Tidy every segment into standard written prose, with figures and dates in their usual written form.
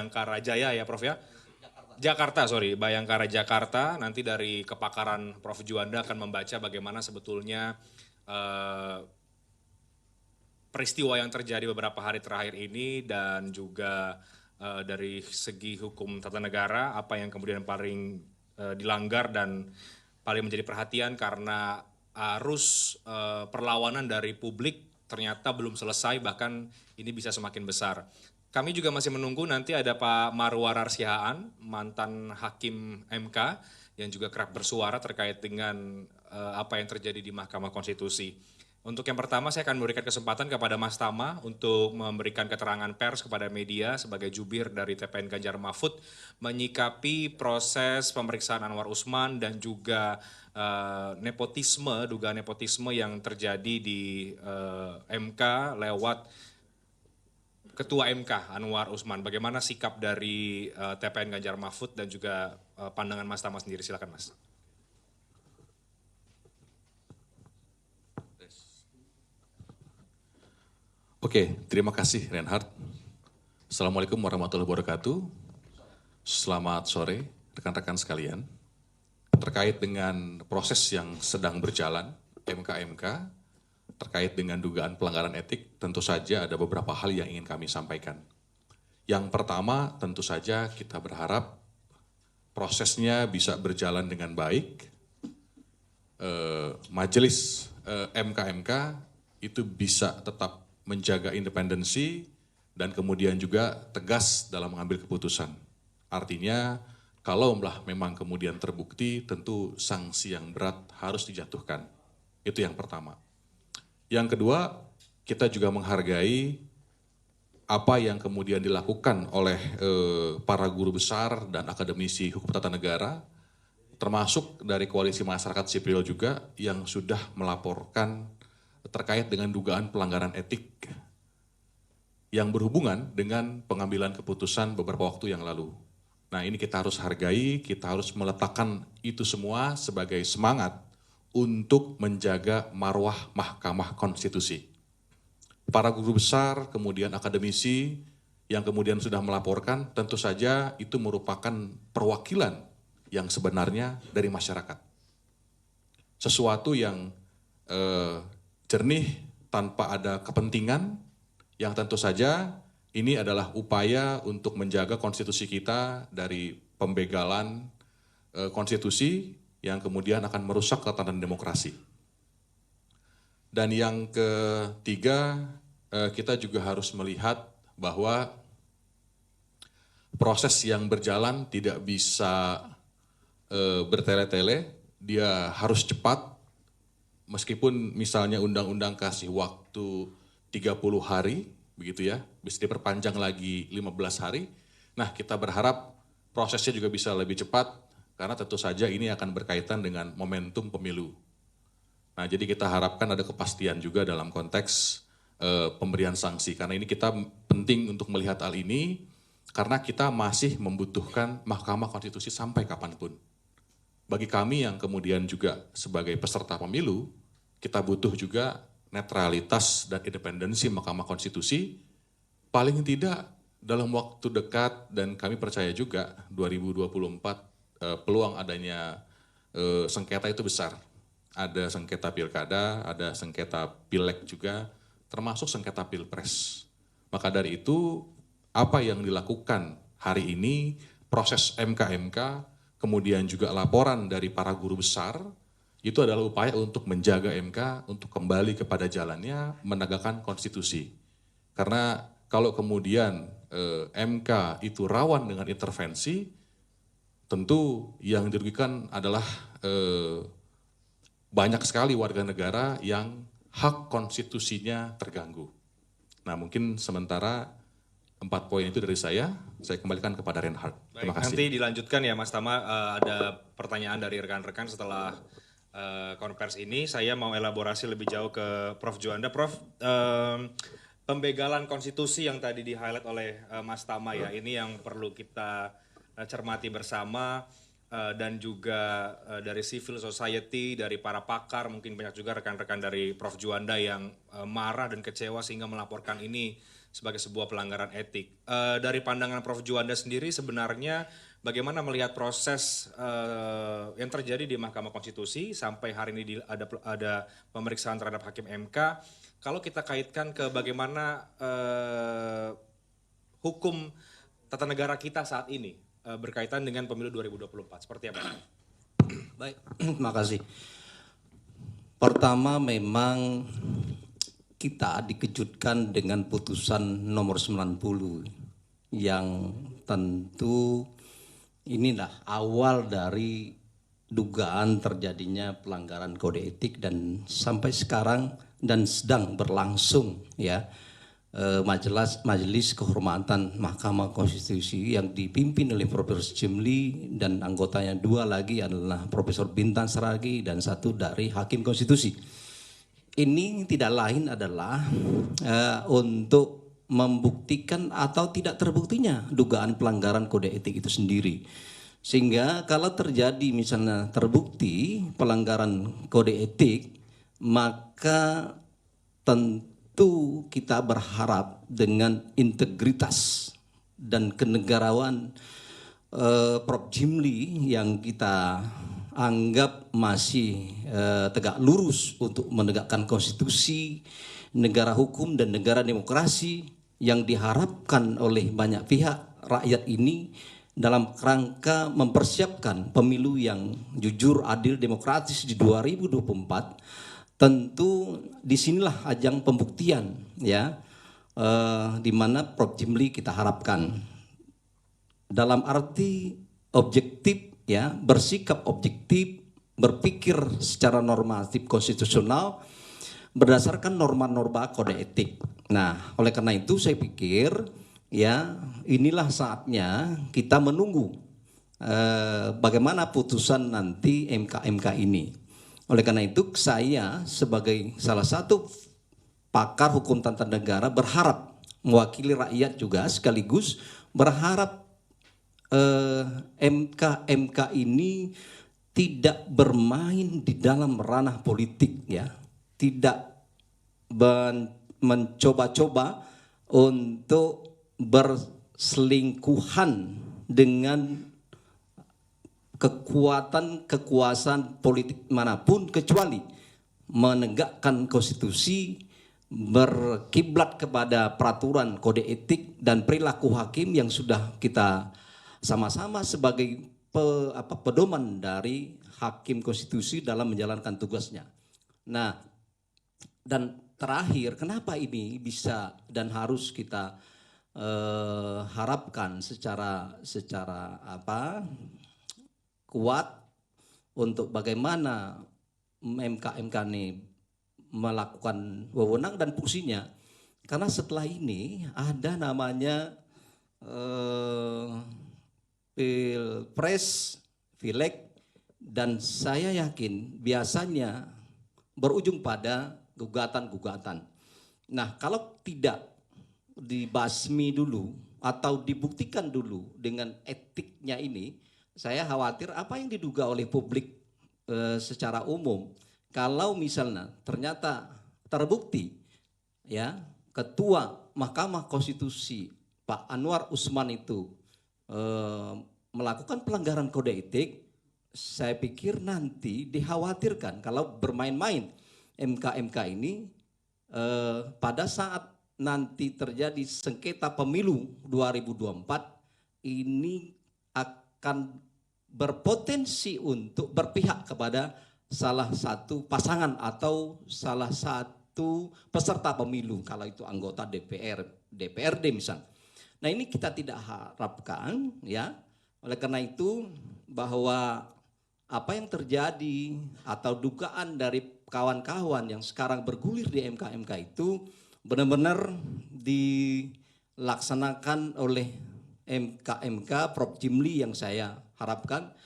Bayangkara Jaya ya Prof ya? Jakarta, sorry, Bayangkara Jakarta. Nanti dari kepakaran Prof Juanda akan membaca bagaimana sebetulnya peristiwa yang terjadi beberapa hari terakhir ini dan juga dari segi hukum tata negara apa yang kemudian paling dilanggar dan paling menjadi perhatian karena arus perlawanan dari publik ternyata belum selesai, bahkan ini bisa semakin besar. Kami juga masih menunggu nanti ada Pak Marwarar Sihaan, mantan Hakim MK yang juga kerap bersuara terkait dengan apa yang terjadi di Mahkamah Konstitusi. Untuk yang pertama saya akan memberikan kesempatan kepada Mas Tama untuk memberikan keterangan pers kepada media sebagai jubir dari TPN Ganjar Mahfud menyikapi proses pemeriksaan Anwar Usman dan juga dugaan nepotisme yang terjadi di MK lewat Ketua MK Anwar Usman. Bagaimana sikap dari TPN Ganjar Mahfud dan juga pandangan Mas Tama sendiri, silakan Mas. Oke, terima kasih Reinhardt. Assalamualaikum warahmatullahi wabarakatuh. Selamat sore rekan-rekan sekalian. Terkait dengan proses yang sedang berjalan, MK-MK, terkait dengan dugaan pelanggaran etik, tentu saja ada beberapa hal yang ingin kami sampaikan. Yang pertama, tentu saja kita berharap prosesnya bisa berjalan dengan baik. Majelis MK-MK itu bisa tetap menjaga independensi dan kemudian juga tegas dalam mengambil keputusan. Artinya, kalaulah memang kemudian terbukti, tentu sanksi yang berat harus dijatuhkan. Itu yang pertama. Yang kedua, kita juga menghargai apa yang kemudian dilakukan oleh para guru besar dan akademisi hukum tata negara, termasuk dari koalisi masyarakat sipil juga yang sudah melaporkan terkait dengan dugaan pelanggaran etik yang berhubungan dengan pengambilan keputusan beberapa waktu yang lalu. Nah, ini kita harus hargai, kita harus meletakkan itu semua sebagai semangat untuk menjaga marwah Mahkamah Konstitusi. Para guru besar, kemudian akademisi yang kemudian sudah melaporkan, tentu saja itu merupakan perwakilan yang sebenarnya dari masyarakat. Sesuatu yang jernih tanpa ada kepentingan, yang tentu saja ini adalah upaya untuk menjaga konstitusi kita dari pembegalan konstitusi yang kemudian akan merusak tatanan demokrasi. Dan yang ketiga, kita juga harus melihat bahwa proses yang berjalan tidak bisa bertele-tele, dia harus cepat. Meskipun misalnya undang-undang kasih waktu 30 hari, begitu ya, bisa diperpanjang lagi 15 hari. Nah, kita berharap prosesnya juga bisa lebih cepat, karena tentu saja ini akan berkaitan dengan momentum pemilu. Nah, jadi kita harapkan ada kepastian juga dalam konteks pemberian sanksi, karena ini kita penting untuk melihat hal ini, karena kita masih membutuhkan Mahkamah Konstitusi sampai kapanpun. Bagi kami yang kemudian juga sebagai peserta pemilu, kita butuh juga netralitas dan independensi Mahkamah Konstitusi, paling tidak dalam waktu dekat, dan kami percaya juga 2024 peluang adanya sengketa itu besar. Ada sengketa pilkada, ada sengketa pileg juga, termasuk sengketa pilpres. Maka dari itu, apa yang dilakukan hari ini, proses MK-MK, kemudian juga laporan dari para guru besar, itu adalah upaya untuk menjaga MK untuk kembali kepada jalannya menegakkan konstitusi. Karena kalau kemudian MK itu rawan dengan intervensi, tentu yang dirugikan adalah banyak sekali warga negara yang hak konstitusinya terganggu. Nah, mungkin sementara 4 poin itu dari saya kembalikan kepada Reinhardt. Terima kasih. Nanti dilanjutkan ya Mas Tama, ada pertanyaan dari rekan-rekan setelah konversi ini. Saya mau elaborasi lebih jauh ke Prof Juanda. Prof, pembegalan konstitusi yang tadi di-highlight oleh Mas Tama ya, ini yang perlu kita cermati bersama, dan juga dari civil society, dari para pakar, mungkin banyak juga rekan-rekan dari Prof Juanda yang marah dan kecewa sehingga melaporkan ini sebagai sebuah pelanggaran etik. Dari pandangan Prof. Juanda sendiri sebenarnya bagaimana melihat proses yang terjadi di Mahkamah Konstitusi sampai hari ini ada pemeriksaan terhadap Hakim MK. Kalau kita kaitkan ke bagaimana hukum tata negara kita saat ini berkaitan dengan pemilu 2024, seperti apa? Baik, terima kasih. Pertama memang kita dikejutkan dengan putusan nomor 90 yang tentu inilah awal dari dugaan terjadinya pelanggaran kode etik dan sampai sekarang dan sedang berlangsung ya Majelis Kehormatan Mahkamah Konstitusi yang dipimpin oleh Profesor Jimli dan anggotanya 2 lagi adalah Profesor Bintan Saragi dan 1 dari Hakim Konstitusi. Ini tidak lain adalah untuk membuktikan atau tidak terbuktinya dugaan pelanggaran kode etik itu sendiri. Sehingga kalau terjadi misalnya terbukti pelanggaran kode etik, maka tentu kita berharap dengan integritas dan kenegarawan Prof. Jimli yang kita anggap masih tegak lurus untuk menegakkan konstitusi, negara hukum dan negara demokrasi yang diharapkan oleh banyak pihak rakyat ini dalam rangka mempersiapkan pemilu yang jujur, adil, demokratis di 2024. Tentu disinilah ajang pembuktian ya, di mana Prof. Jimli kita harapkan dalam arti objektif ya, bersikap objektif, berpikir secara normatif konstitusional berdasarkan norma-norma kode etik. Nah, oleh karena itu saya pikir ya inilah saatnya kita menunggu bagaimana putusan nanti MK ini. Oleh karena itu saya sebagai salah satu pakar hukum tata negara berharap mewakili rakyat juga sekaligus berharap MK ini tidak bermain di dalam ranah politik ya, tidak mencoba-coba untuk berselingkuhan dengan kekuasaan politik manapun kecuali menegakkan konstitusi, berkiblat kepada peraturan kode etik dan perilaku hakim yang sudah kita sama-sama sebagai pedoman dari hakim konstitusi dalam menjalankan tugasnya. Nah, dan terakhir, kenapa ini bisa dan harus kita harapkan secara kuat untuk bagaimana MK ini melakukan wewenang dan fungsinya, karena setelah ini ada namanya Pilpres, Pileg, dan saya yakin biasanya berujung pada gugatan-gugatan. Nah, kalau tidak dibasmi dulu atau dibuktikan dulu dengan etiknya ini, saya khawatir apa yang diduga oleh publik secara umum, kalau misalnya ternyata terbukti ya Ketua Mahkamah Konstitusi Pak Anwar Usman itu melakukan pelanggaran kode etik, saya pikir nanti dikhawatirkan kalau bermain-main MK ini pada saat nanti terjadi sengketa pemilu 2024 ini akan berpotensi untuk berpihak kepada salah satu pasangan atau salah satu peserta pemilu, kalau itu anggota DPRD misalnya. Nah, ini kita tidak harapkan ya. Oleh karena itu bahwa apa yang terjadi atau dugaan dari kawan-kawan yang sekarang bergulir di MK itu benar-benar dilaksanakan oleh MK Prof. Jimli yang saya harapkan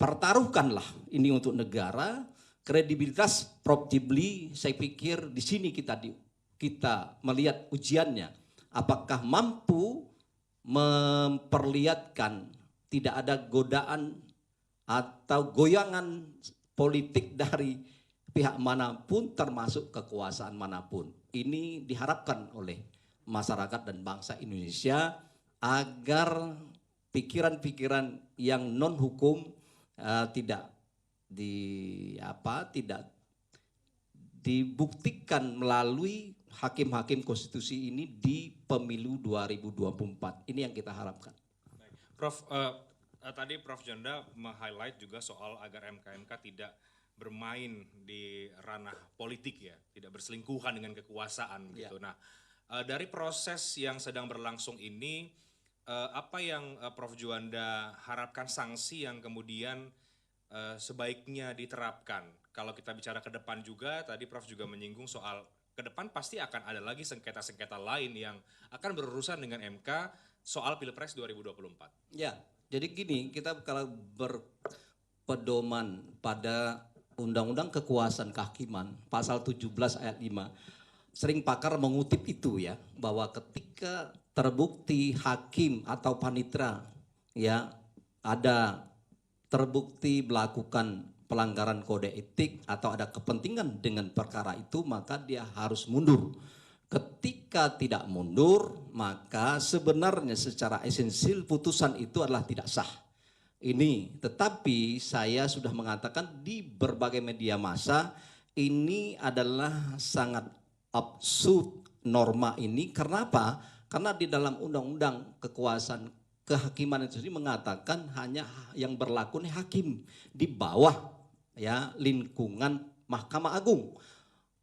pertaruhkanlah ini untuk negara. Kredibilitas Prof. Jimli saya pikir di sini kita melihat ujiannya. Apakah mampu memperlihatkan tidak ada godaan atau goyangan politik dari pihak manapun termasuk kekuasaan manapun. Ini diharapkan oleh masyarakat dan bangsa Indonesia agar pikiran-pikiran yang non hukum tidak dibuktikan melalui hakim-hakim konstitusi ini di pemilu 2024. Ini yang kita harapkan. Prof, tadi Prof Juanda meng-highlight juga soal agar MK-MK tidak bermain di ranah politik ya, tidak berselingkuhan dengan kekuasaan gitu. Nah, dari proses yang sedang berlangsung ini, apa yang Prof Juanda harapkan sanksi yang kemudian sebaiknya diterapkan? Kalau kita bicara ke depan juga, tadi Prof juga menyinggung soal ke depan pasti akan ada lagi sengketa-sengketa lain yang akan berurusan dengan MK soal Pilpres 2024. Ya, jadi gini, kita kalau berpedoman pada Undang-Undang Kekuasaan Kehakiman, pasal 17 ayat 5, sering pakar mengutip itu ya, bahwa ketika terbukti hakim atau panitera ya ada terbukti melakukan pelanggaran kode etik atau ada kepentingan dengan perkara itu, maka dia harus mundur. Ketika tidak mundur, maka sebenarnya secara esensial putusan itu adalah tidak sah. Ini, tetapi saya sudah mengatakan di berbagai media massa, ini adalah sangat absurd norma ini. Kenapa? Karena di dalam Undang-Undang Kekuasaan Kehakiman itu sendiri mengatakan hanya yang berlaku nih hakim di bawah ya lingkungan Mahkamah Agung.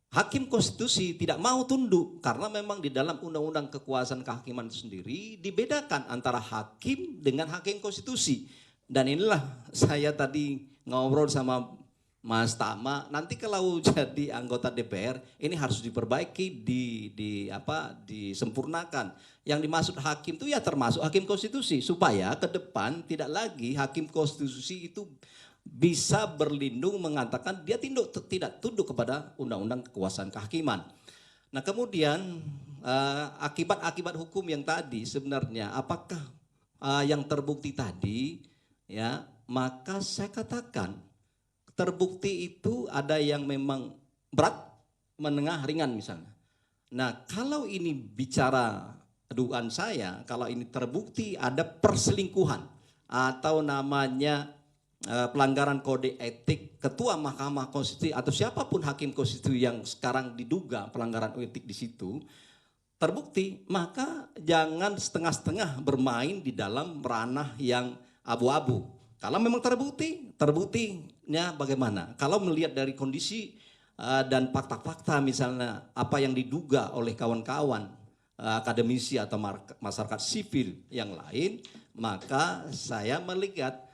Hakim konstitusi tidak mau tunduk karena memang di dalam Undang-Undang Kekuasaan Kehakiman itu sendiri dibedakan antara hakim dengan hakim konstitusi. Dan inilah saya tadi ngobrol sama Mas Tama, nanti kalau jadi anggota DPR ini harus diperbaiki, disempurnakan. Yang dimaksud hakim itu ya termasuk hakim konstitusi supaya ke depan tidak lagi hakim konstitusi itu bisa berlindung mengatakan dia tidak tunduk kepada Undang-Undang Kekuasaan Kehakiman. Nah kemudian akibat-akibat hukum yang tadi sebenarnya apakah yang terbukti tadi ya, maka saya katakan terbukti itu ada yang memang berat, menengah, ringan misalnya. Nah kalau ini bicara dugaan saya, kalau ini terbukti ada perselingkuhan atau namanya pelanggaran kode etik ketua Mahkamah Konstitusi atau siapapun hakim konstitusi yang sekarang diduga pelanggaran etik di situ terbukti, maka jangan setengah-setengah bermain di dalam ranah yang abu-abu. Kalau memang terbuktinya bagaimana? Kalau melihat dari kondisi dan fakta-fakta misalnya apa yang diduga oleh kawan-kawan akademisi atau masyarakat sipil yang lain, maka saya melihat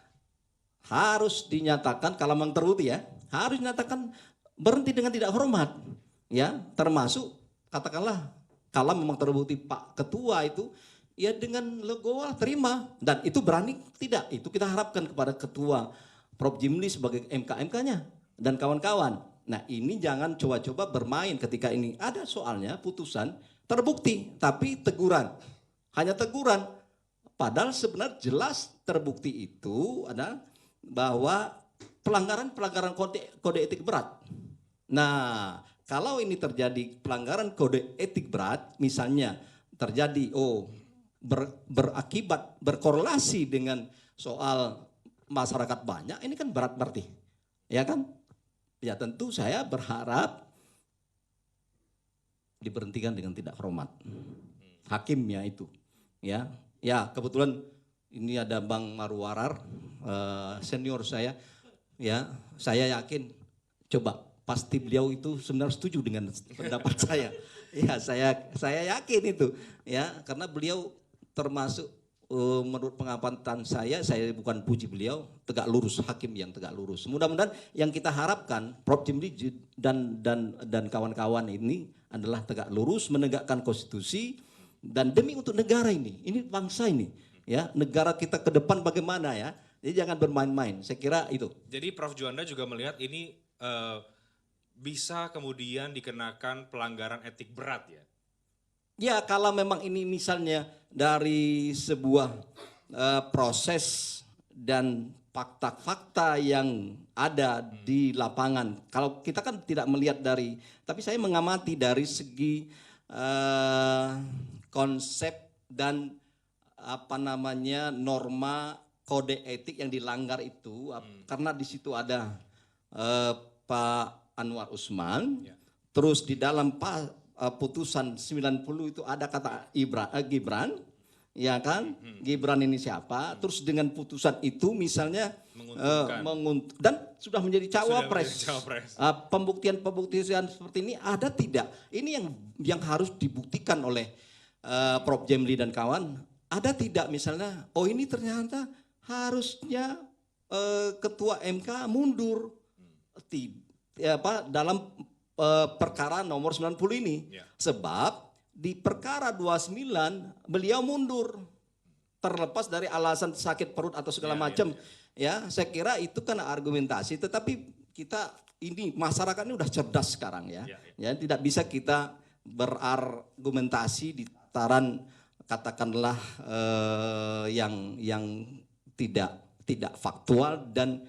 harus dinyatakan kalau memang terbukti ya, harus dinyatakan berhenti dengan tidak hormat. Ya, termasuk katakanlah kalau memang terbukti Pak Ketua itu ya dengan legowo terima dan itu berani tidak, itu kita harapkan kepada Ketua Prof Jimli sebagai MK-MK-nya dan kawan-kawan. Nah ini jangan coba-coba bermain ketika ini ada soalnya putusan terbukti tapi teguran, hanya teguran, padahal sebenarnya jelas terbukti itu ada bahwa pelanggaran kode etik berat. Nah kalau ini terjadi pelanggaran kode etik berat, misalnya terjadi berakibat berkorelasi dengan soal masyarakat banyak, ini kan berat berarti, ya kan? Ya tentu saya berharap diberhentikan dengan tidak hormat hakimnya itu, ya. Ya kebetulan ini ada Bang Marwarar senior saya, ya saya yakin coba pasti beliau itu sebenarnya setuju dengan pendapat saya, ya saya yakin itu, ya karena beliau termasuk menurut pengamatan saya bukan puji beliau, tegak lurus, hakim yang tegak lurus. Mudah-mudahan yang kita harapkan Prof Jimli dan kawan-kawan ini adalah tegak lurus, menegakkan konstitusi dan demi untuk negara ini bangsa ini, ya negara kita ke depan bagaimana ya. Jadi jangan bermain-main. Saya kira itu. Jadi Prof Juanda juga melihat ini bisa kemudian dikenakan pelanggaran etik berat ya. Ya kalau memang ini misalnya dari sebuah proses dan fakta-fakta yang ada di lapangan. Kalau kita kan tidak melihat dari, tapi saya mengamati dari segi konsep dan apa namanya norma kode etik yang dilanggar itu karena di situ ada Pak Anwar Usman, terus di dalam putusan 90 itu ada kata Gibran, ya kan? Gibran ini siapa? Terus dengan putusan itu misalnya dan sudah menjadi cawapres. Pembuktian seperti ini ada tidak? Ini yang harus dibuktikan oleh Prof. Jemli dan kawan. Ada tidak misalnya? Oh ini ternyata harusnya Ketua MK mundur dalam perkara nomor 90 ini. Sebab di perkara 29 beliau mundur terlepas dari alasan sakit perut atau segala macam. Ya, saya kira itu kan argumentasi, tetapi kita ini masyarakat ini udah cerdas sekarang ya. Ya, tidak bisa kita berargumentasi di tataran katakanlah yang tidak faktual dan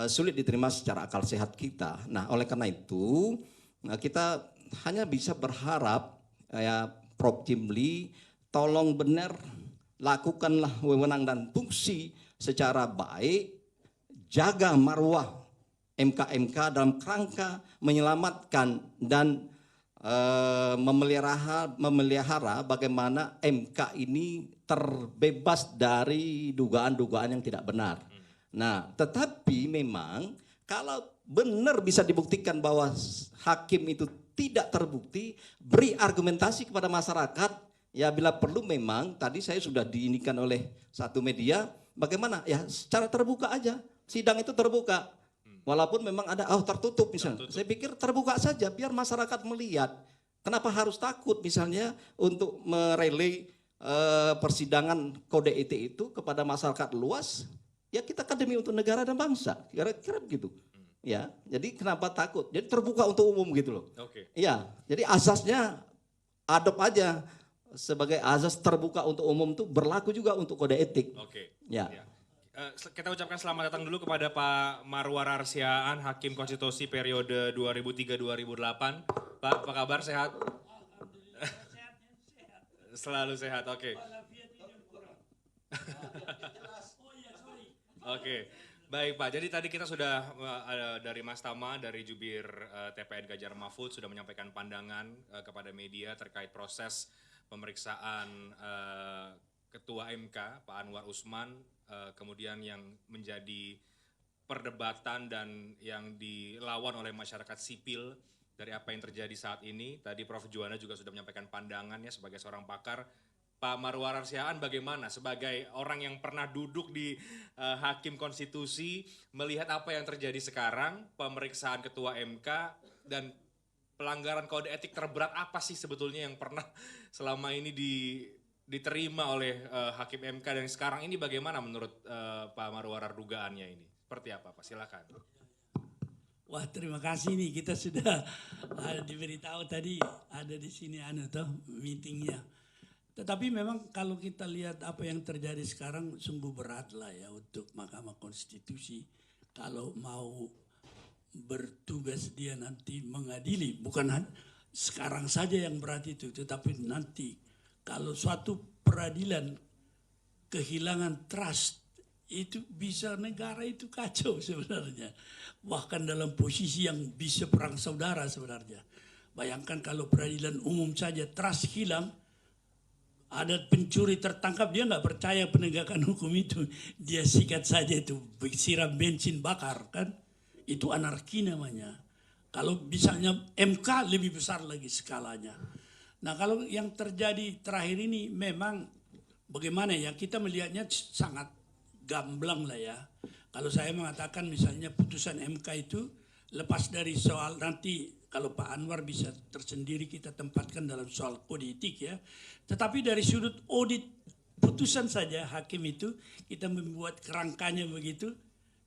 sulit diterima secara akal sehat kita. Nah, oleh karena itu kita hanya bisa berharap ya Prof. Jimli tolong benar lakukanlah wewenang dan fungsi secara baik, jaga marwah MK dalam kerangka menyelamatkan dan memelihara bagaimana MK ini terbebas dari dugaan-dugaan yang tidak benar. Nah, tetapi memang kalau benar bisa dibuktikan bahwa hakim itu tidak terbukti, beri argumentasi kepada masyarakat. Ya bila perlu memang tadi saya sudah diinikan oleh satu media, bagaimana ya secara terbuka aja, sidang itu terbuka. Walaupun memang ada tertutup misalnya. Saya pikir terbuka saja biar masyarakat melihat. Kenapa harus takut misalnya untuk merelay persidangan kode etik itu kepada masyarakat luas? Ya kita kan demi untuk negara dan bangsa, kira-kira begitu. Ya, jadi kenapa takut? Jadi terbuka untuk umum gitu loh. Iya, jadi asasnya adopt aja sebagai asas terbuka untuk umum tuh berlaku juga untuk kode etik. Ya. Kita ucapkan selamat datang dulu kepada Pak Marwar Arsiaan, Hakim Konstitusi periode 2003-2008. Pak, apa kabar? Sehat? Selalu sehat, oke. Oke, baik Pak. Jadi tadi kita sudah dari Mas Tama, dari jubir TPN Ganjar Mahfud sudah menyampaikan pandangan kepada media terkait proses pemeriksaan Ketua MK, Pak Anwar Usman, kemudian yang menjadi perdebatan dan yang dilawan oleh masyarakat sipil dari apa yang terjadi saat ini. Tadi Prof. Juwana juga sudah menyampaikan pandangannya sebagai seorang pakar. Pak Marwar Arsiaan bagaimana sebagai orang yang pernah duduk di Hakim Konstitusi melihat apa yang terjadi sekarang, pemeriksaan Ketua MK dan pelanggaran kode etik terberat apa sih sebetulnya yang pernah selama ini diterima oleh Hakim MK dan sekarang ini bagaimana menurut Pak Marwar dugaannya ini? Seperti apa Pak? Silakan. Wah terima kasih nih kita sudah diberitahu tadi ada di sini meetingnya. Tetapi memang kalau kita lihat apa yang terjadi sekarang sungguh berat lah ya untuk Mahkamah Konstitusi. Kalau mau bertugas dia nanti mengadili, bukan sekarang saja yang berat itu, tetapi nanti kalau suatu peradilan kehilangan trust, itu bisa negara itu kacau sebenarnya. Bahkan dalam posisi yang bisa perang saudara sebenarnya. Bayangkan kalau peradilan umum saja trust hilang, ada pencuri tertangkap, dia nggak percaya penegakan hukum itu. Dia sikat saja itu, siram bensin bakar kan. Itu anarki namanya. Kalau misalnya MK lebih besar lagi skalanya. Nah kalau yang terjadi terakhir ini memang bagaimana ya, kita melihatnya sangat gamblang lah ya. Kalau saya mengatakan misalnya putusan MK itu lepas dari soal nanti kalau Pak Anwar bisa tersendiri kita tempatkan dalam soal kode etik ya. Tetapi dari sudut audit putusan saja hakim itu kita membuat kerangkanya begitu,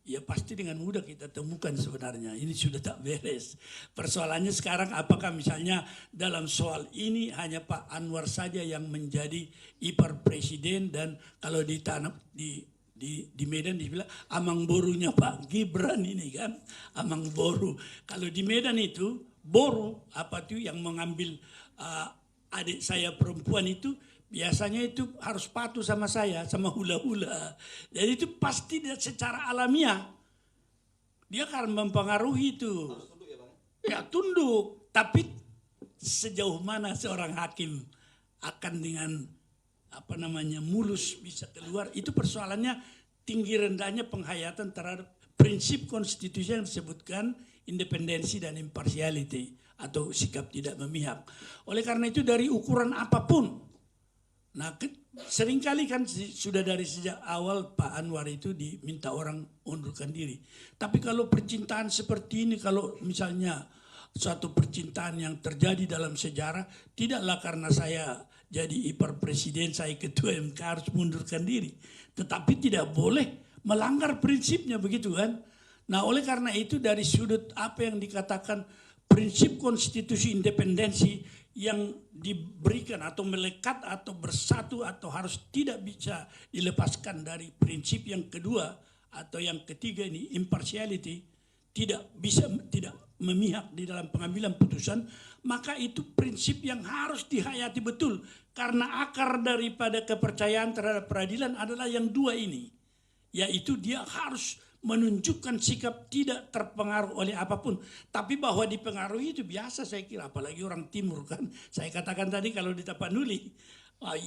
ya pasti dengan mudah kita temukan sebenarnya ini sudah tak beres. Persoalannya sekarang apakah misalnya dalam soal ini hanya Pak Anwar saja yang menjadi ipar presiden dan kalau ditanam di Medan dibilang amang borunya Pak Gibran ini kan, amang boru. Kalau di Medan itu boru apa tuh yang mengambil adik saya perempuan itu biasanya itu harus patuh sama saya, sama hula-hula. Jadi itu pasti secara alamiah dia akan mempengaruhi itu. Ya tunduk, tapi sejauh mana seorang hakim akan dengan mulus bisa keluar, itu persoalannya tinggi rendahnya penghayatan terhadap prinsip konstitusi yang disebutkan independensi dan impartiality atau sikap tidak memihak. Oleh karena itu dari ukuran apapun, nah seringkali kan sudah dari sejak awal Pak Anwar itu diminta orang undurkan diri. Tapi kalau percintaan seperti ini, kalau misalnya suatu percintaan yang terjadi dalam sejarah, tidaklah karena saya jadi ipar presiden, saya ketua MK harus mundurkan diri. Tetapi tidak boleh melanggar prinsipnya, begitu kan. Nah oleh karena itu dari sudut apa yang dikatakan prinsip konstitusi independensi yang diberikan atau melekat atau bersatu atau harus tidak bisa dilepaskan dari prinsip yang kedua atau yang ketiga ini, impartiality, tidak memihak di dalam pengambilan putusan, maka itu prinsip yang harus dihayati betul. Karena akar daripada kepercayaan terhadap peradilan adalah yang dua ini. Yaitu dia harus menunjukkan sikap tidak terpengaruh oleh apapun. Tapi bahwa dipengaruhi itu biasa saya kira, apalagi orang timur kan. Saya katakan tadi kalau di Tapanuli,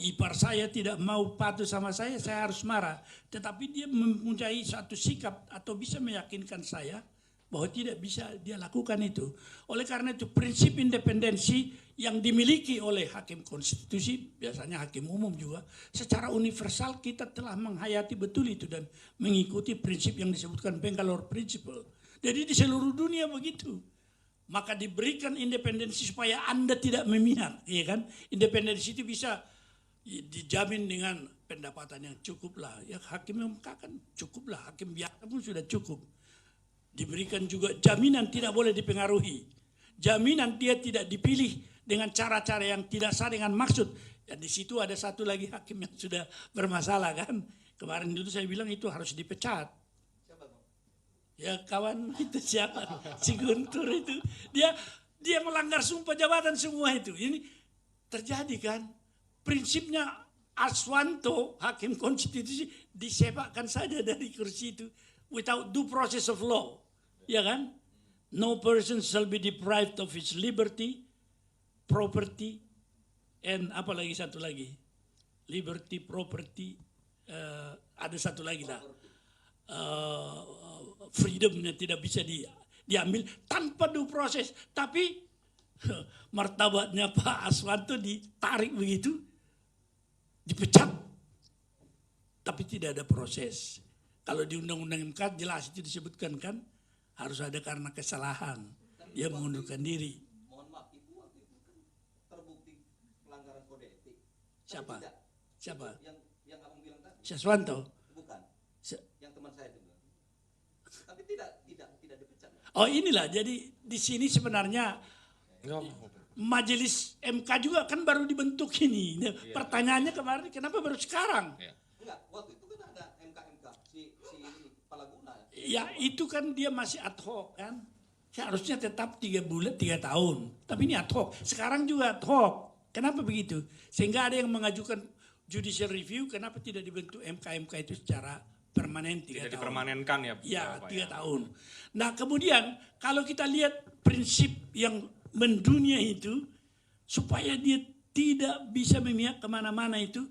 ipar saya tidak mau patuh sama saya harus marah. Tetapi dia mempunyai satu sikap atau bisa meyakinkan saya bahwa tidak bisa dia lakukan itu. Oleh karena itu prinsip independensi yang dimiliki oleh hakim konstitusi, biasanya hakim umum juga, secara universal kita telah menghayati betul itu dan mengikuti prinsip yang disebutkan Bangalore Principle. Jadi di seluruh dunia begitu. Maka diberikan independensi supaya Anda tidak memihak, ya kan? Independensi itu bisa dijamin dengan pendapatan yang cukup lah. Ya hakim MK kan cukup lah, hakim biasa pun sudah cukup. Diberikan juga jaminan tidak boleh dipengaruhi. Jaminan dia tidak dipilih dengan cara-cara yang tidak sah dengan maksud. Dan di situ ada satu lagi hakim yang sudah bermasalah kan. Kemarin dulu saya bilang itu harus dipecat. Siapa bang? Ya kawan itu siapa? Si Guntur itu. Dia melanggar sumpah jabatan semua itu. Ini terjadi kan. Prinsipnya Aswanto, hakim konstitusi, disepakkan saja dari kursi itu without due process of law. Ya kan? No person shall be deprived of his liberty, property, and apa lagi satu lagi? Liberty, property, ada satu lagi lah. Freedomnya tidak bisa diambil tanpa due process. Tapi martabatnya Pak Aswanto ditarik begitu, dipecat. Tapi tidak ada proses. Kalau di Undang-Undang MK jelas itu disebutkan kan, harus ada karena kesalahan. Dia mengundurkan diri. Mohon maaf, itu waktu itu kan terbukti pelanggaran kode etik. Siapa? Siapa? Yang abang bilang tadi. Syaswanto? Bukan. Yang teman saya itu bilang. Tapi tidak dipecat. Oh inilah, jadi di sini sebenarnya Majelis MK juga kan baru dibentuk ini. Pertanyaannya kemarin kenapa baru sekarang? Enggak, waktu itu kan ada MK si Palaguna. Ya itu kan dia masih ad hoc kan. Seharusnya tetap 3 bulan, 3 tahun. Tapi ini ad hoc. Sekarang juga ad hoc. Kenapa begitu? Sehingga ada yang mengajukan judicial review, kenapa tidak dibentuk MK itu secara permanen 3 tahun. Tidak dipermanenkan ya? Ya, 3 tahun. Nah kemudian kalau kita lihat prinsip yang mendunia itu, supaya dia tidak bisa memihak kemana-mana itu,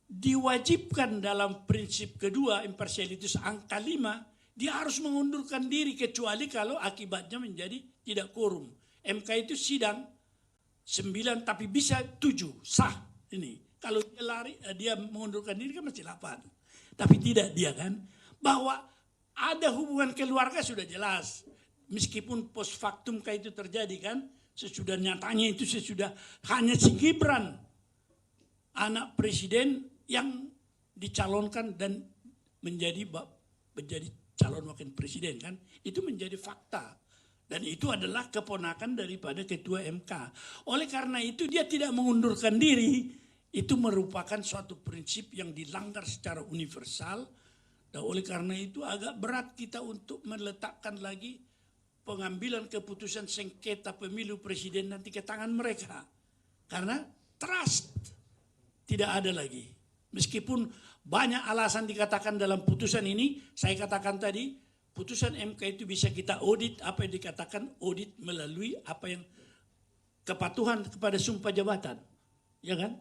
diwajibkan dalam prinsip kedua, impartialitas angka 5, dia harus mengundurkan diri kecuali kalau akibatnya menjadi tidak quorum. MK itu sidang 9 tapi bisa 7, sah ini. Kalau dia mengundurkan diri kan masih 8. Tapi tidak dia kan. Bahwa ada hubungan keluarga sudah jelas. Meskipun post factum kayak itu terjadi kan. Sesudah nyatanya itu sesudah hanya si Gibran, anak presiden yang dicalonkan dan menjadi calon wakil presiden kan, itu menjadi fakta dan itu adalah keponakan daripada ketua MK. Oleh karena itu dia tidak mengundurkan diri, itu merupakan suatu prinsip yang dilanggar secara universal dan oleh karena itu agak berat kita untuk meletakkan lagi pengambilan keputusan sengketa pemilu presiden nanti ke tangan mereka karena trust tidak ada lagi. Meskipun banyak alasan dikatakan dalam putusan ini, saya katakan tadi, putusan MK itu bisa kita audit, apa yang dikatakan audit melalui apa yang kepatuhan kepada sumpah jabatan. Ya kan?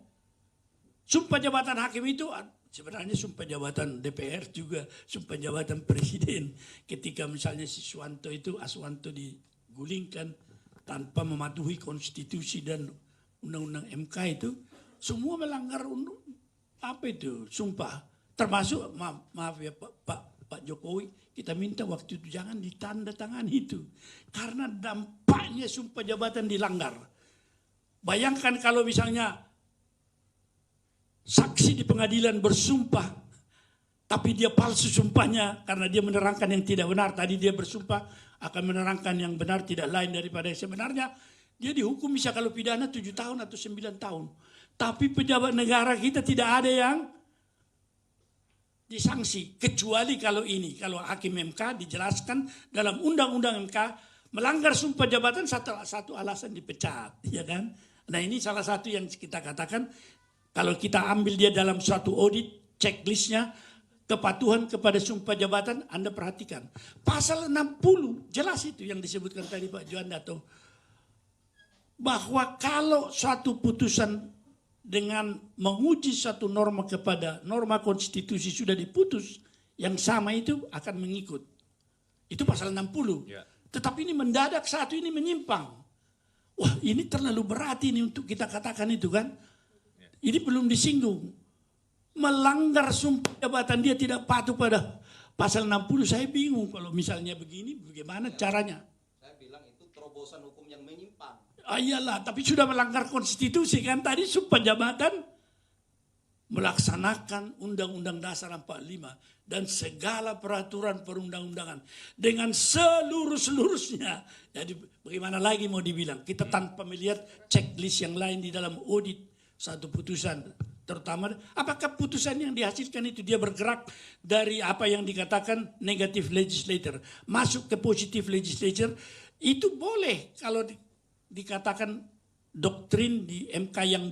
Sumpah jabatan hakim itu sebenarnya sumpah jabatan DPR juga, sumpah jabatan presiden. Ketika misalnya si Aswanto digulingkan tanpa mematuhi konstitusi dan undang-undang MK itu, semua melanggar sumpah. Termasuk maaf ya Pak Jokowi, kita minta waktu itu jangan ditandatangani itu. Karena dampaknya sumpah jabatan dilanggar. Bayangkan kalau misalnya saksi di pengadilan bersumpah, tapi dia palsu sumpahnya karena dia menerangkan yang tidak benar. Tadi dia bersumpah akan menerangkan yang benar tidak lain daripada yang sebenarnya. Dia dihukum bisa kalau pidana 7 tahun atau 9 tahun. Tapi pejabat negara kita tidak ada yang disanksi. Kecuali kalau hakim MK dijelaskan dalam undang-undang MK, melanggar sumpah jabatan satu alasan dipecat. Ya kan? Nah ini salah satu yang kita katakan, kalau kita ambil dia dalam suatu audit, checklistnya, kepatuhan kepada sumpah jabatan, Anda perhatikan. Pasal 60, jelas itu yang disebutkan tadi Pak Juandato. Bahwa kalau suatu putusan dengan menguji satu norma kepada norma konstitusi sudah diputus, yang sama itu akan mengikut. Itu pasal 60. Ya. Tetapi ini mendadak satu ini menyimpang. Wah ini terlalu berat ini untuk kita katakan itu kan. Ini belum disinggung. Melanggar sumpah jabatan, dia tidak patuh pada pasal 60. Saya bingung kalau misalnya begini, bagaimana caranya? Saya bilang itu terobosan hukum yang menyimpang. Iyalah, tapi sudah melanggar konstitusi kan. Tadi sumpah jabatan melaksanakan Undang-Undang Dasar 45 dan segala peraturan perundang-undangan dengan seluruh-seluruhnya. Jadi bagaimana lagi mau dibilang? Kita tanpa melihat checklist yang lain di dalam audit satu putusan, terutama apakah putusan yang dihasilkan itu dia bergerak dari apa yang dikatakan negative legislator masuk ke positive legislature, itu boleh kalau dikatakan doktrin di MK yang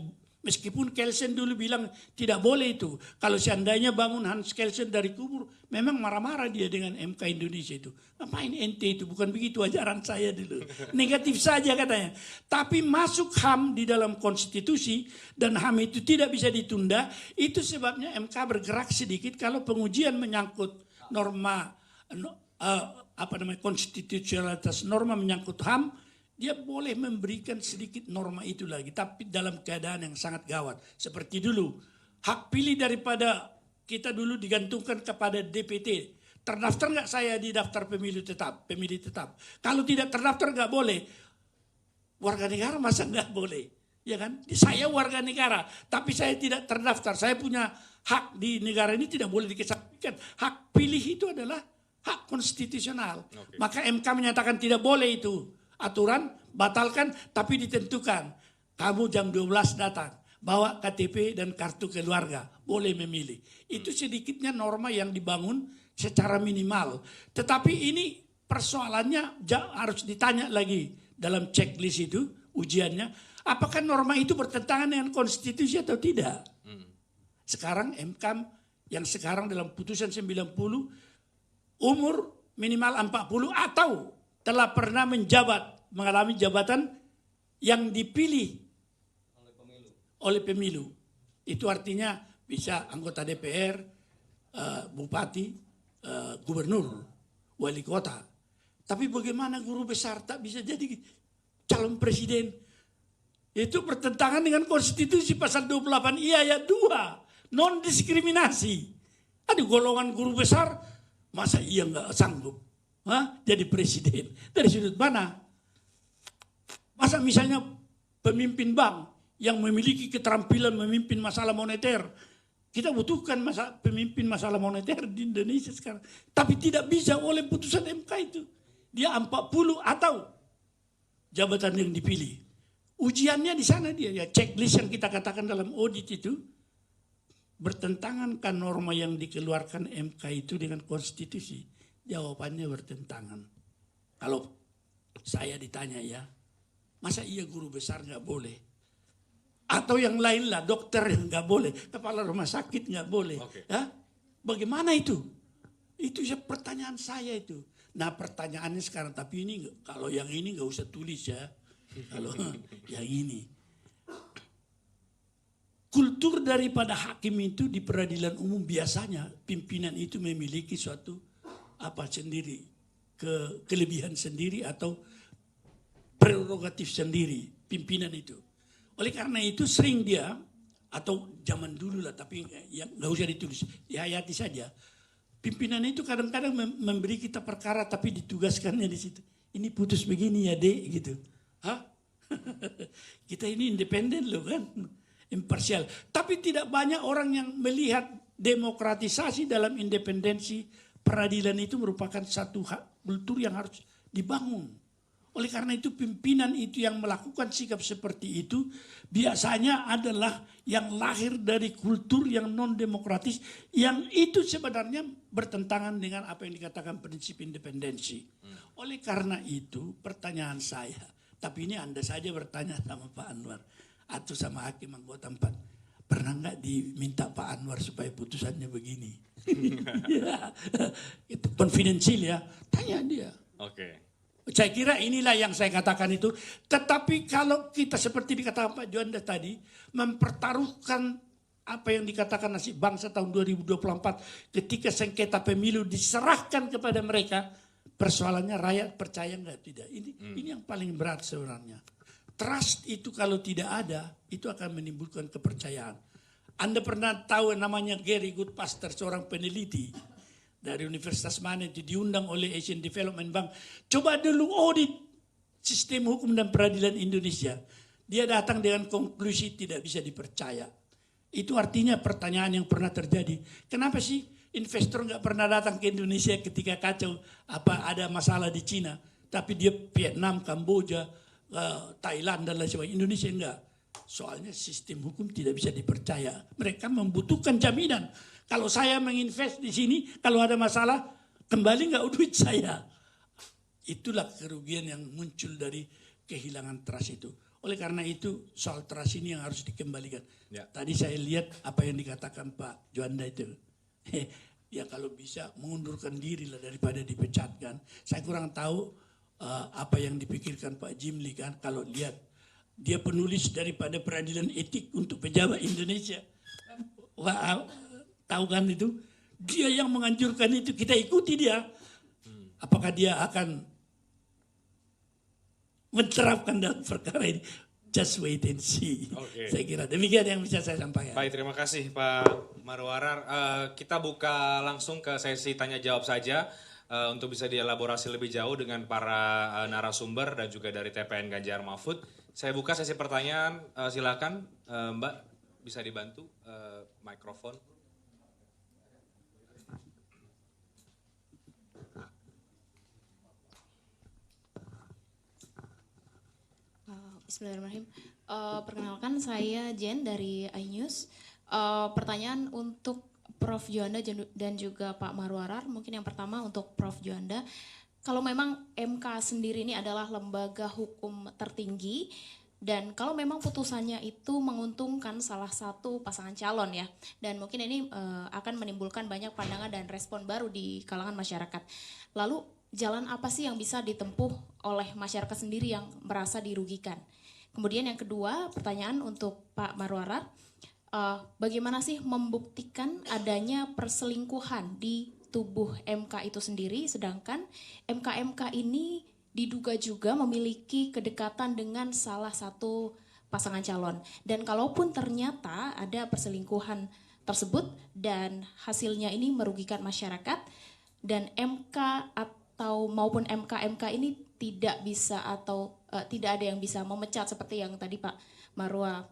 meskipun Kelsen dulu bilang tidak boleh itu. Kalau seandainya bangun Hans Kelsen dari kubur, memang marah-marah dia dengan MK Indonesia itu. Ngapain ente itu? Bukan begitu ajaran saya dulu. Negatif saja katanya. Tapi masuk HAM di dalam konstitusi dan HAM itu tidak bisa ditunda. Itu sebabnya MK bergerak sedikit kalau pengujian menyangkut norma konstitusionalitas norma menyangkut HAM. Dia boleh memberikan sedikit norma itu lagi, tapi dalam keadaan yang sangat gawat. Seperti dulu, hak pilih daripada kita dulu digantungkan kepada DPT. Terdaftar nggak saya di daftar pemilih tetap? Kalau tidak terdaftar nggak boleh. Warga negara masa nggak boleh? Ya kan? Saya warga negara, tapi saya tidak terdaftar. Saya punya hak di negara ini tidak boleh dikesampingkan. Hak pilih itu adalah hak konstitusional. Okay. Maka MK menyatakan tidak boleh itu. Aturan batalkan tapi ditentukan. Kamu jam 12 datang. Bawa KTP dan kartu keluarga. Boleh memilih. Itu sedikitnya norma yang dibangun secara minimal. Tetapi ini persoalannya harus ditanya lagi dalam checklist itu ujiannya. Apakah norma itu bertentangan dengan konstitusi atau tidak? Sekarang MK yang sekarang dalam putusan 90 umur minimal 40 atau telah pernah mengalami jabatan yang dipilih oleh pemilu. Itu artinya bisa anggota DPR, bupati, gubernur, wali kota. Tapi bagaimana guru besar tak bisa jadi calon presiden? Itu bertentangan dengan konstitusi pasal 28 ayat 2. Non diskriminasi. Ada golongan guru besar, masa iya nggak sanggup? Jadi presiden. Dari sudut mana? Masa misalnya pemimpin bank yang memiliki keterampilan memimpin masalah moneter. Kita butuhkan pemimpin masalah moneter di Indonesia sekarang. Tapi tidak bisa oleh putusan MK itu. Dia 40 atau jabatan yang dipilih. Ujiannya di sana dia. Ya, checklist yang kita katakan dalam audit itu. Bertentangankah norma yang dikeluarkan MK itu dengan konstitusi? Jawabannya bertentangan. Kalau saya ditanya ya, masa iya guru besar nggak boleh? Atau yang lain lah, dokter yang nggak boleh, kepala rumah sakit nggak boleh. Oke. Ya? Bagaimana itu? Itu pertanyaan saya itu. Nah pertanyaannya sekarang, tapi ini kalau yang ini nggak usah tulis ya. Kalau yang ini. Kultur daripada hakim itu di peradilan umum biasanya pimpinan itu memiliki suatu sendiri, kelebihan sendiri atau prerogatif sendiri pimpinan itu. Oleh karena itu sering dia, atau zaman dulu lah, tapi ya nggak usah ditulis, dihayati saja. Pimpinan itu kadang-kadang memberi kita perkara tapi ditugaskannya di situ. Ini putus begini ya dek gitu. Hah? Kita ini independen loh kan, imparsial. Tapi tidak banyak orang yang melihat demokratisasi dalam independensi peradilan itu merupakan satu kultur yang harus dibangun. Oleh karena itu pimpinan itu yang melakukan sikap seperti itu biasanya adalah yang lahir dari kultur yang non-demokratis yang itu sebenarnya bertentangan dengan apa yang dikatakan prinsip independensi. Oleh karena itu pertanyaan saya, tapi ini Anda saja bertanya sama Pak Anwar atau sama hakim anggota 4. Pernah nggak diminta Pak Anwar supaya putusannya begini? Ya, itu konfidensial ya, tanya dia. Oke. Saya kira inilah yang saya katakan itu. Tetapi kalau kita seperti dikatakan Pak Juanda tadi, mempertaruhkan apa yang dikatakan nasib bangsa tahun 2024 ketika sengketa pemilu diserahkan kepada mereka, persoalannya rakyat percaya enggak tidak. Ini yang paling berat sebenarnya. Trust itu kalau tidak ada, itu akan menimbulkan kepercayaan. Anda pernah tahu namanya Gary Goodpaster, seorang peneliti dari Universitas mana itu diundang oleh Asian Development Bank. Coba dulu audit sistem hukum dan peradilan Indonesia. Dia datang dengan konklusi tidak bisa dipercaya. Itu artinya pertanyaan yang pernah terjadi. Kenapa sih investor nggak pernah datang ke Indonesia ketika kacau ada masalah di Cina, tapi dia Vietnam, Kamboja, Thailand dan lain sebagainya. Indonesia enggak. Soalnya sistem hukum tidak bisa dipercaya. Mereka membutuhkan jaminan. Kalau saya menginvest di sini, kalau ada masalah, kembali nggak duit saya. Itulah kerugian yang muncul dari kehilangan trust itu. Oleh karena itu, soal trust ini yang harus dikembalikan. Ya. Tadi saya lihat apa yang dikatakan Pak Juanda itu. Ya kalau bisa mengundurkan diri lah daripada dipecatkan. Saya kurang tahu apa yang dipikirkan Pak Jimli kan. Kalau lihat, dia penulis daripada peradilan etik untuk pejabat Indonesia. Wah, tahu kan itu? Dia yang menganjurkan itu, kita ikuti dia. Apakah dia akan menerapkan dalam perkara ini? Just wait and see. Okay. Saya kira demikian yang bisa saya sampaikan. Baik, terima kasih Pak Marwarar. Kita buka langsung ke sesi tanya jawab saja untuk bisa dielaborasi lebih jauh dengan para narasumber dan juga dari TPN Ganjar Mahfud. Saya buka sesi pertanyaan, silakan Mbak bisa dibantu mikrofon. Bismillahirrahmanirrahim. Perkenalkan saya Jen dari iNews. Pertanyaan untuk Prof. Juanda dan juga Pak Marwarar. Mungkin yang pertama untuk Prof. Juanda. Kalau memang MK sendiri ini adalah lembaga hukum tertinggi dan kalau memang putusannya itu menguntungkan salah satu pasangan calon ya, dan mungkin ini akan menimbulkan banyak pandangan dan respon baru di kalangan masyarakat. Lalu jalan apa sih yang bisa ditempuh oleh masyarakat sendiri yang merasa dirugikan? Kemudian yang kedua, pertanyaan untuk Pak Marwarar, bagaimana sih membuktikan adanya perselingkuhan di tubuh MK itu sendiri, sedangkan MK-MK ini diduga juga memiliki kedekatan dengan salah satu pasangan calon. Dan kalaupun ternyata ada perselingkuhan tersebut dan hasilnya ini merugikan masyarakat, dan MK atau maupun MK-MK ini tidak bisa atau tidak ada yang bisa memecat seperti yang tadi Pak Marwa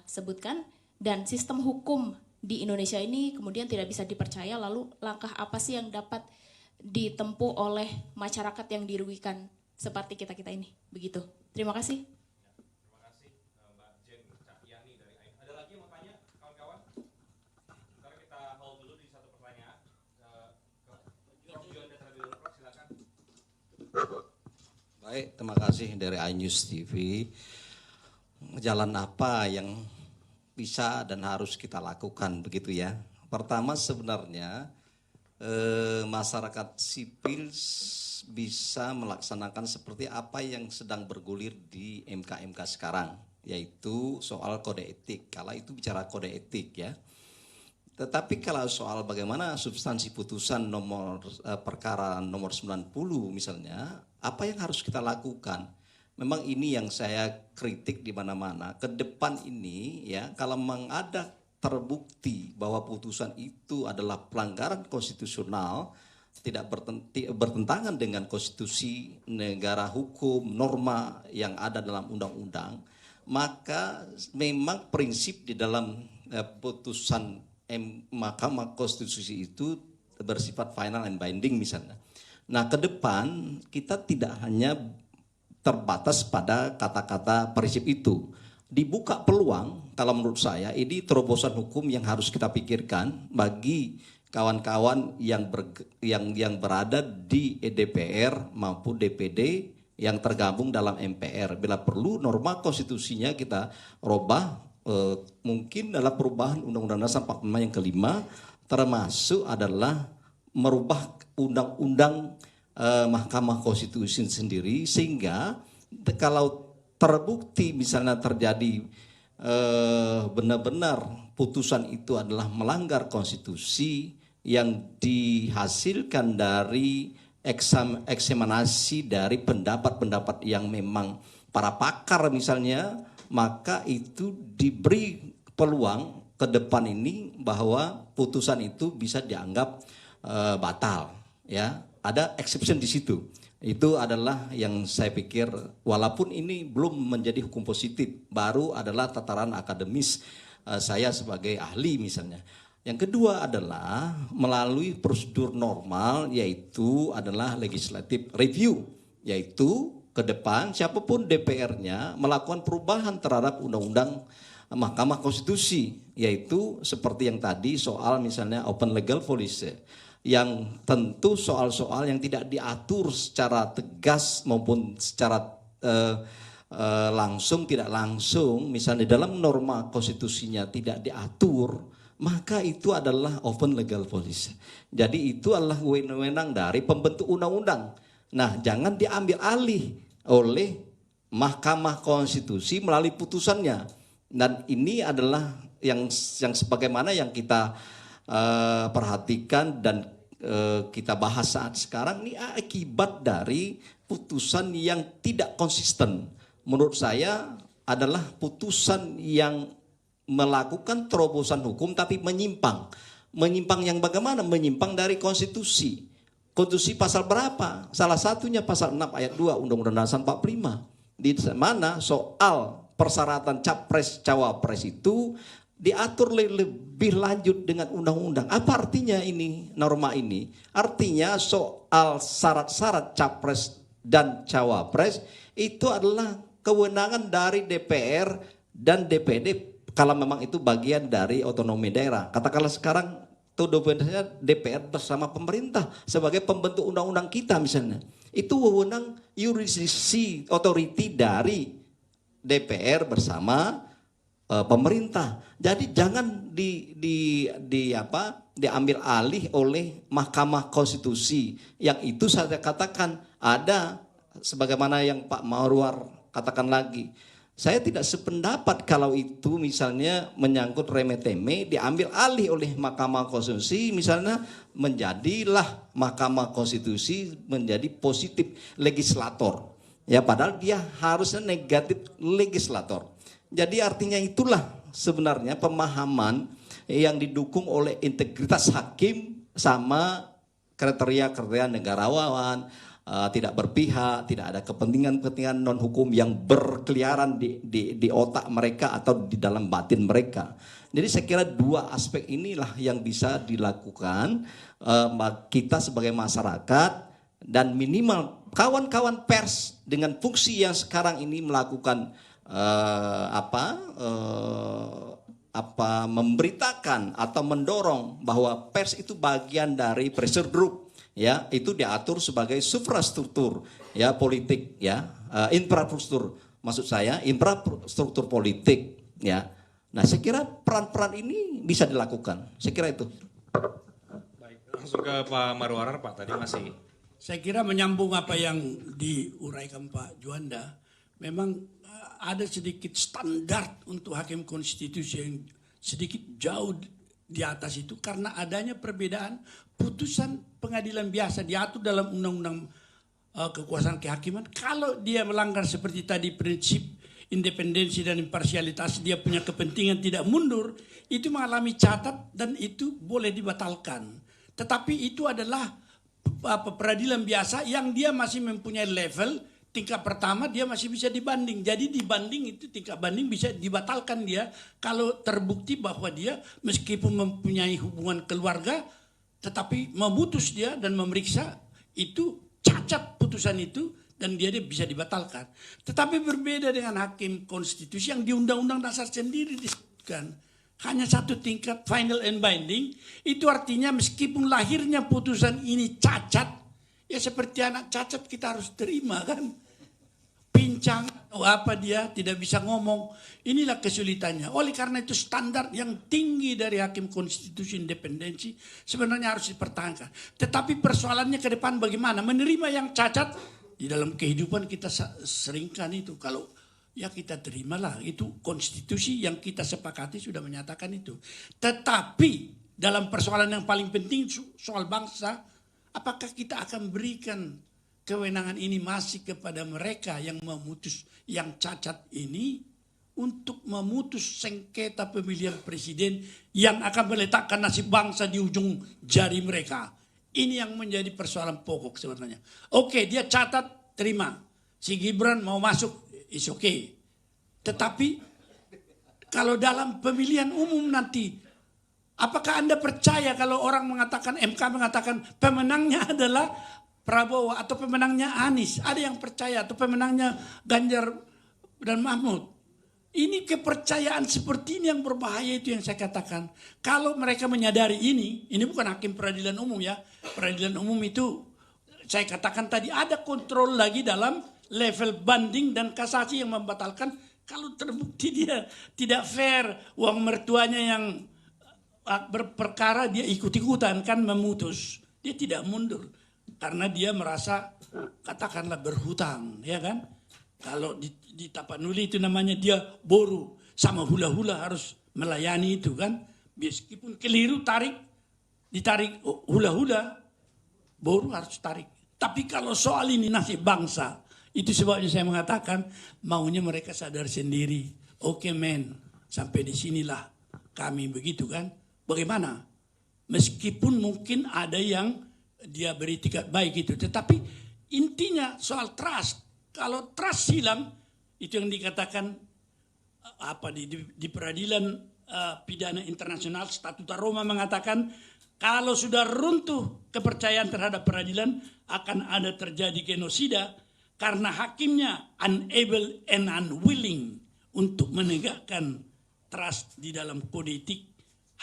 sebutkan, dan sistem hukum di Indonesia ini kemudian tidak bisa dipercaya, lalu langkah apa sih yang dapat ditempuh oleh masyarakat yang dirugikan seperti kita-kita ini? Begitu. Terima kasih. Terima kasih Mbak Jen Cahyani dari AIN. Ada lagi yang mau tanya kawan-kawan? Sekarang kita hold dulu di satu pertanyaan. Prof. Juanda terlebih dulu, Prof. Silakan. Baik, terima kasih dari iNews TV. jalan apa yang bisa dan harus kita lakukan begitu ya. Pertama sebenarnya masyarakat sipil bisa melaksanakan seperti apa yang sedang bergulir di MK-MK sekarang, yaitu soal kode etik. Kalau itu bicara kode etik ya. Tetapi kalau soal bagaimana substansi putusan perkara nomor 90 misalnya, apa yang harus kita lakukan? Memang ini yang saya kritik di mana-mana. Ke depan ini ya, kalau memang ada terbukti bahwa putusan itu adalah pelanggaran konstitusional, tidak bertentangan dengan konstitusi, negara hukum, norma yang ada dalam undang-undang, maka memang prinsip di dalam putusan Mahkamah Konstitusi itu bersifat final and binding misalnya. Nah, ke depan kita tidak hanya terbatas pada kata-kata prinsip itu. Dibuka peluang, kalau menurut saya ini terobosan hukum yang harus kita pikirkan bagi kawan-kawan yang berada di DPR maupun DPD yang tergabung dalam MPR. Bila perlu norma konstitusinya kita robah, mungkin adalah perubahan Undang-Undang Dasar 45 yang kelima, termasuk adalah merubah undang-undang Mahkamah Konstitusi sendiri, sehingga kalau terbukti misalnya terjadi benar-benar putusan itu adalah melanggar konstitusi yang dihasilkan dari eksaminasi dari pendapat-pendapat yang memang para pakar misalnya, maka itu diberi peluang ke depan ini bahwa putusan itu bisa dianggap batal ya. Ada exception di situ. Itu adalah yang saya pikir walaupun ini belum menjadi hukum positif, baru adalah tataran akademis saya sebagai ahli misalnya. Yang kedua adalah melalui prosedur normal, yaitu adalah legislative review, yaitu ke depan siapapun DPR-nya melakukan perubahan terhadap undang-undang Mahkamah Konstitusi, yaitu seperti yang tadi soal misalnya open legal policy, yang tentu soal-soal yang tidak diatur secara tegas maupun secara langsung tidak langsung, misalnya dalam norma konstitusinya tidak diatur, maka itu adalah open legal policy. Jadi itu adalah wewenang dari pembentuk undang-undang. Nah, jangan diambil alih oleh Mahkamah Konstitusi melalui putusannya. Dan ini adalah yang sebagaimana yang kita perhatikan dan kita bahas saat sekarang, ini akibat dari putusan yang tidak konsisten. Menurut saya adalah putusan yang melakukan terobosan hukum tapi menyimpang. Menyimpang yang bagaimana? Menyimpang dari konstitusi. Konstitusi pasal berapa? Salah satunya pasal 6 ayat 2 Undang-Undang Dasar 45. Di mana soal persyaratan capres cawapres itu diatur lebih lanjut dengan undang-undang. Apa artinya ini norma ini? Artinya soal syarat-syarat capres dan cawapres itu adalah kewenangan dari DPR dan DPD kalau memang itu bagian dari otonomi daerah. Katakanlah sekarang tuduhannya DPR bersama pemerintah sebagai pembentuk undang-undang kita misalnya. Itu wewenang yurisdiksi authority dari DPR bersama pemerintah. Jadi jangan diambil alih oleh Mahkamah Konstitusi. Yang itu saya katakan ada sebagaimana yang Pak Marwar katakan lagi. Saya tidak sependapat kalau itu misalnya menyangkut remeh-temeh diambil alih oleh Mahkamah Konstitusi, misalnya menjadilah Mahkamah Konstitusi menjadi positif legislator. Ya padahal dia harusnya negatif legislator. Jadi artinya itulah sebenarnya pemahaman yang didukung oleh integritas hakim sama kriteria-kriteria negarawan, tidak berpihak, tidak ada kepentingan-kepentingan non hukum yang berkeliaran di otak mereka atau di dalam batin mereka. Jadi saya kira dua aspek inilah yang bisa dilakukan kita sebagai masyarakat dan minimal kawan-kawan pers dengan fungsi yang sekarang ini melakukan memberitakan atau mendorong bahwa pers itu bagian dari pressure group, ya itu diatur sebagai suprastruktur ya politik ya infrastruktur maksud saya infrastruktur politik, ya. Nah, saya kira peran-peran ini bisa dilakukan. Saya kira itu. Baik, langsung ke Pak Marwarar, Pak. Tadi masih. Saya kira menyambung apa yang diuraikan Pak Juanda, memang ada sedikit standar untuk hakim konstitusi yang sedikit jauh di atas itu karena adanya perbedaan putusan pengadilan biasa diatur dalam undang-undang kekuasaan kehakiman. Kalau dia melanggar seperti tadi prinsip independensi dan imparsialitas, dia punya kepentingan tidak mundur, itu mengalami catat dan itu boleh dibatalkan. Tetapi itu adalah peradilan biasa yang dia masih mempunyai level tingkat pertama, dia masih bisa dibanding. Jadi dibanding itu tingkat banding bisa dibatalkan dia kalau terbukti bahwa dia meskipun mempunyai hubungan keluarga tetapi memutus dia dan memeriksa itu cacat putusan itu dan dia bisa dibatalkan. Tetapi berbeda dengan hakim konstitusi yang di Undang-Undang Dasar sendiri disebutkan hanya satu tingkat final and binding. Itu artinya meskipun lahirnya putusan ini cacat, ya seperti anak cacat kita harus terima kan. Pincang atau apa dia tidak bisa ngomong. Inilah kesulitannya. Oleh karena itu standar yang tinggi dari hakim konstitusi independensi sebenarnya harus dipertahankan. Tetapi persoalannya ke depan bagaimana? Menerima yang cacat di dalam kehidupan kita seringkan itu. Kalau ya kita terimalah, itu konstitusi yang kita sepakati sudah menyatakan itu. Tetapi dalam persoalan yang paling penting soal bangsa, apakah kita akan berikan kewenangan ini masih kepada mereka yang memutus yang cacat ini untuk memutus sengketa pemilihan presiden yang akan meletakkan nasib bangsa di ujung jari mereka. Ini yang menjadi persoalan pokok sebenarnya. Oke, dia catat, terima. Si Gibran mau masuk, is okay. Tetapi kalau dalam pemilihan umum nanti, apakah Anda percaya kalau orang mengatakan, MK mengatakan pemenangnya adalah Prabowo atau pemenangnya Anies? Ada yang percaya atau pemenangnya Ganjar dan Mahfud? Ini kepercayaan seperti ini yang berbahaya, itu yang saya katakan. Kalau mereka menyadari ini bukan hakim peradilan umum ya. Peradilan umum itu saya katakan tadi ada kontrol lagi dalam level banding dan kasasi yang membatalkan kalau terbukti dia tidak fair, uang mertuanya yang berperkara dia ikut-ikutan kan memutus. Dia tidak mundur karena dia merasa katakanlah berhutang, ya kan? Kalau di Tapanuli itu namanya dia boru, sama hula-hula harus melayani itu kan. Meskipun keliru ditarik hula-hula, boru harus tarik. Tapi kalau soal ini nasib bangsa, itu sebabnya saya mengatakan maunya mereka sadar sendiri. Oke men, sampai di sinilah kami begitu kan. Bagaimana? Meskipun mungkin ada yang dia beri tiket baik itu, tetapi intinya soal trust. Kalau trust hilang, itu yang dikatakan di peradilan pidana internasional, Statuta Roma mengatakan kalau sudah runtuh kepercayaan terhadap peradilan akan ada terjadi genosida karena hakimnya unable and unwilling untuk menegakkan trust di dalam kode etik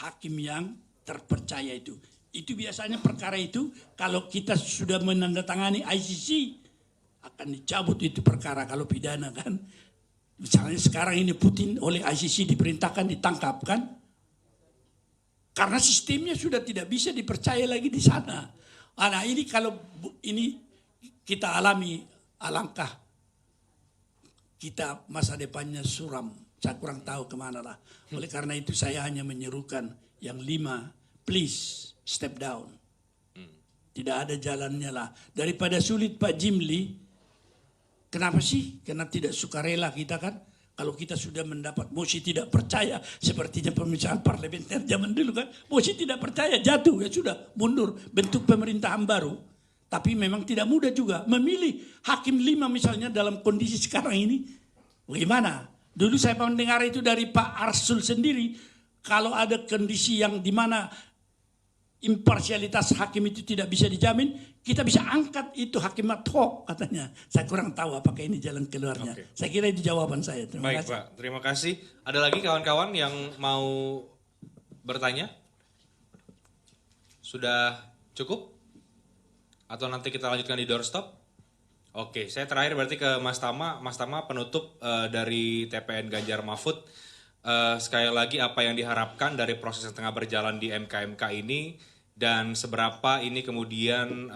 hakim yang terpercaya itu. Itu biasanya perkara itu kalau kita sudah menandatangani ICC akan dicabut itu perkara kalau pidana kan. Misalnya sekarang ini Putin oleh ICC diperintahkan ditangkap kan. Karena sistemnya sudah tidak bisa dipercaya lagi di sana. Nah ini kalau ini kita alami, alangkah kita masa depannya suram. Saya kurang tahu kemana lah. Oleh karena itu saya hanya menyerukan yang 5, please step down. Tidak ada jalannya lah. Daripada sulit Pak Jimli, kenapa sih? Karena tidak sukarela kita kan. Kalau kita sudah mendapat mosi tidak percaya, sepertinya pemerintahan parlementer zaman dulu kan. Mosi tidak percaya, jatuh, ya sudah, mundur. Bentuk pemerintahan baru. Tapi memang tidak mudah juga. Memilih hakim 5 misalnya dalam kondisi sekarang ini. Bagaimana? Dulu saya mendengar itu dari Pak Arsul sendiri. Kalau ada kondisi yang dimana imparsialitas hakim itu tidak bisa dijamin, kita bisa angkat itu hakim ad hoc katanya. Saya kurang tahu apakah ini jalan keluarnya. Okay. Saya kira itu jawaban saya. Terima kasih. Pak, terima kasih. Ada lagi kawan-kawan yang mau bertanya? Sudah cukup? Atau nanti kita lanjutkan di doorstop? Oke, saya terakhir berarti ke Mas Tama. Mas Tama, penutup dari TPN Ganjar Mahfud. Sekali lagi apa yang diharapkan dari proses yang tengah berjalan di MK-MK ini dan seberapa ini kemudian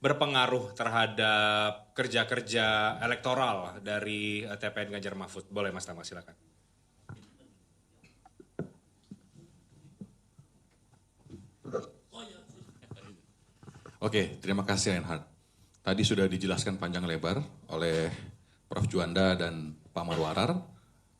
berpengaruh terhadap kerja-kerja elektoral dari TPN Ganjar Mahfud. Boleh Mas Tama, silakan. Oke, terima kasih Reinhard. Tadi sudah dijelaskan panjang lebar oleh Prof. Juanda dan Pak Marwarar.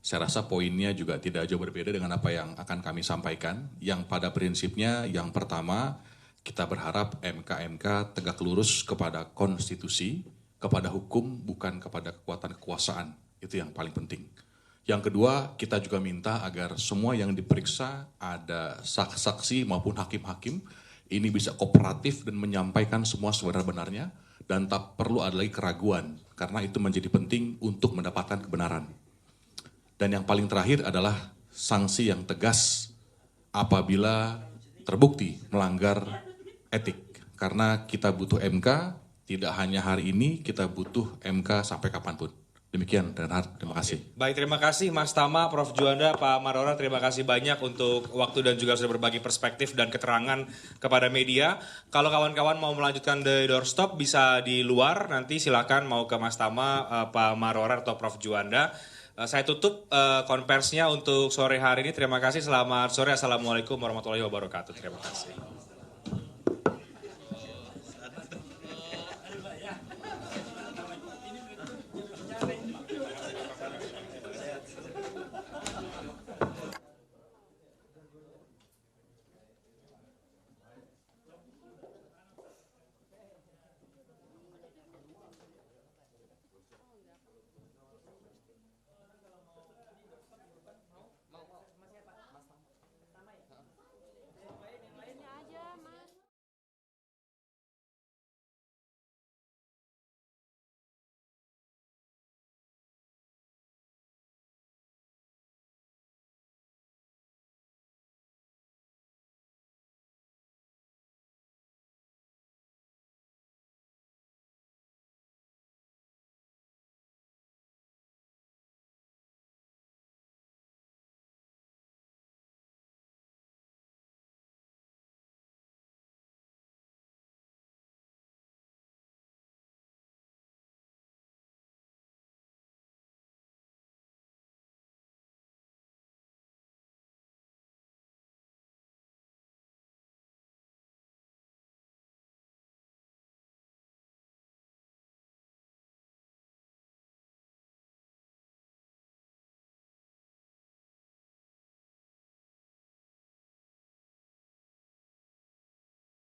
Saya rasa poinnya juga tidak jauh berbeda dengan apa yang akan kami sampaikan. Yang pada prinsipnya yang pertama, kita berharap MK-MK tegak lurus kepada konstitusi, kepada hukum, bukan kepada kekuatan kekuasaan. Itu yang paling penting. Yang kedua, kita juga minta agar semua yang diperiksa, ada saksi maupun hakim-hakim, ini bisa kooperatif dan menyampaikan semua sebenar-benarnya, dan tak perlu ada lagi keraguan, karena itu menjadi penting untuk mendapatkan kebenaran. Dan yang paling terakhir adalah sanksi yang tegas apabila terbukti melanggar etik. Karena kita butuh MK, tidak hanya hari ini, kita butuh MK sampai kapanpun. Demikian, Reinhard. Terima kasih. Baik, terima kasih Mas Tama, Prof. Juanda, Pak Marwarar. Terima kasih banyak untuk waktu dan juga sudah berbagi perspektif dan keterangan kepada media. Kalau kawan-kawan mau melanjutkan The Doorstop bisa di luar. Nanti silakan mau ke Mas Tama, Pak Marwarar atau Prof. Juanda. Saya tutup konversinya untuk sore hari ini. Terima kasih. Selamat sore. Assalamualaikum warahmatullahi wabarakatuh. Terima kasih.